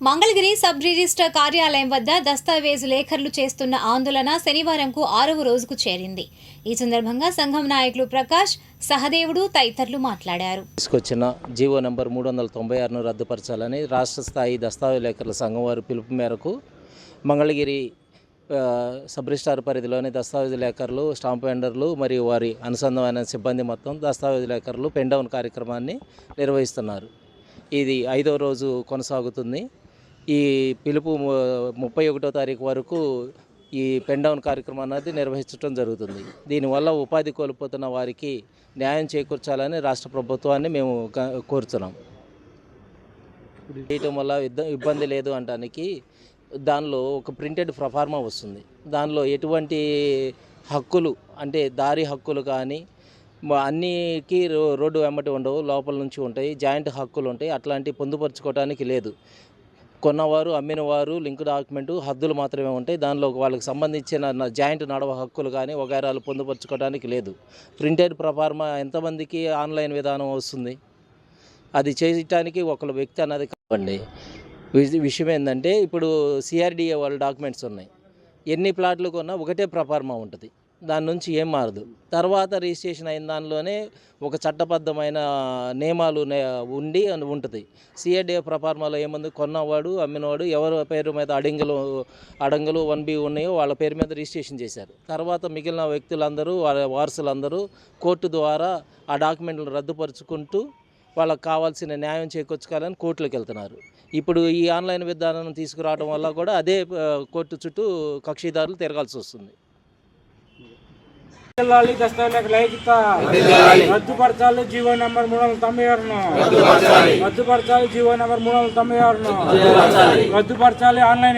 Mangalagiri sub register కార్యాలయం వద్ద దస్తావేజు లేఖర్లు చేస్తున్న ఆందోళన శనివారంకు 6వ రోజుకు చేరింది. ఈ సందర్భంగా సంఘం నాయకులు ప్రకాష్, సహదేవుడు తదితరులు మాట్లాడారు. తీసుకొచ్చిన జీవో నంబర్ 396ను రద్దుపరచాలని రాష్ట్ర స్థాయి దస్తావేజు లేఖర్ల సంఘం వారి పిలుపు మేరకు మంగళగిరి సబ్ రిజిస్టార్ పరిధిలోని దస్తావేజు లేఖర్లు, స్టాంప్ వెండర్లు మరియు వారి అనుసంధానమైన సిబ్బంది మొత్తం దస్తావేజు లేఖర్లు పెన్ డౌన్ కార్యక్రమాన్ని నిర్వహిస్తున్నారు. ఇది 5వ రోజు కొనసాగుతుంది. ఈ పిలుపు 31వ తారీఖు వరకు ఈ పెన్ డౌన్ కార్యక్రమం అనేది నిర్వహించడం జరుగుతుంది. దీనివల్ల ఉపాధి కోల్పోతున్న వారికి న్యాయం చేకూర్చాలని రాష్ట్ర ప్రభుత్వాన్ని మేము కోరుతున్నాం. చేయటం వల్ల ఇబ్బంది లేదు అనడానికి దానిలో ఒక ప్రింటెడ్ ప్రొఫార్మా వస్తుంది. దానిలో ఎటువంటి హక్కులు అంటే దారి హక్కులు కానీ అన్నికి రోడ్డు వెంబటి ఉండవు, లోపల నుంచి ఉంటాయి. జాయింట్ హక్కులు ఉంటాయి. అట్లాంటివి పొందుపరుచుకోవడానికి లేదు. కొన్నవారు, అమ్మినవారు లింక్ డాక్యుమెంటు హద్దులు మాత్రమే ఉంటాయి. దానిలో వాళ్ళకి సంబంధించిన జాయింట్ నడవ హక్కులు కానీ వగైరాలు పొందుపరుచుకోవడానికి లేదు. ప్రింటెడ్ ప్రొఫార్మా ఎంతమందికి ఆన్లైన్ విధానం వస్తుంది? అది చేయటానికి ఒక వ్యక్తి అన్నది కావండి. విషయం ఏంటంటే ఇప్పుడు సిఆర్డిఏ వాళ్ళ డాక్యుమెంట్స్ ఉన్నాయి. ఎన్ని ప్లాట్లు కొన్నా ఒకటే ప్రొఫార్మా ఉంటుంది. దాని నుంచి ఏం మారదు. తర్వాత రిజిస్ట్రేషన్ అయిన దానిలోనే ఒక చట్టబద్ధమైన నియమాలు ఉండి ఉంటుంది. సిఆర్డిఏ ప్రొఫార్మాలో ఏముంది? కొన్నవాడు, అమ్మినవాడు ఎవరి పేరు మీద అడంగులు 1B ఉన్నాయో వాళ్ళ పేరు మీద రిజిస్ట్రేషన్ చేశారు. తర్వాత మిగిలిన వ్యక్తులందరూ వాళ్ళ వారసులందరూ కోర్టు ద్వారా ఆ డాక్యుమెంట్లను రద్దుపరుచుకుంటూ వాళ్ళకి కావాల్సిన న్యాయం చేకూర్చుకోవాలని కోర్టులకు వెళ్తున్నారు. ఇప్పుడు ఈ ఆన్లైన్ విధానం తీసుకురావడం వల్ల కూడా అదే కోర్టు చుట్టూ కక్షిదారులు తిరగాల్సి వస్తుంది. రద్దుపరచాలి జీవో నంబర్ 396ను, రద్దుపరచాలి జీవో నంబర్ 396ను, రద్దుపరచాలి ఆన్లైన్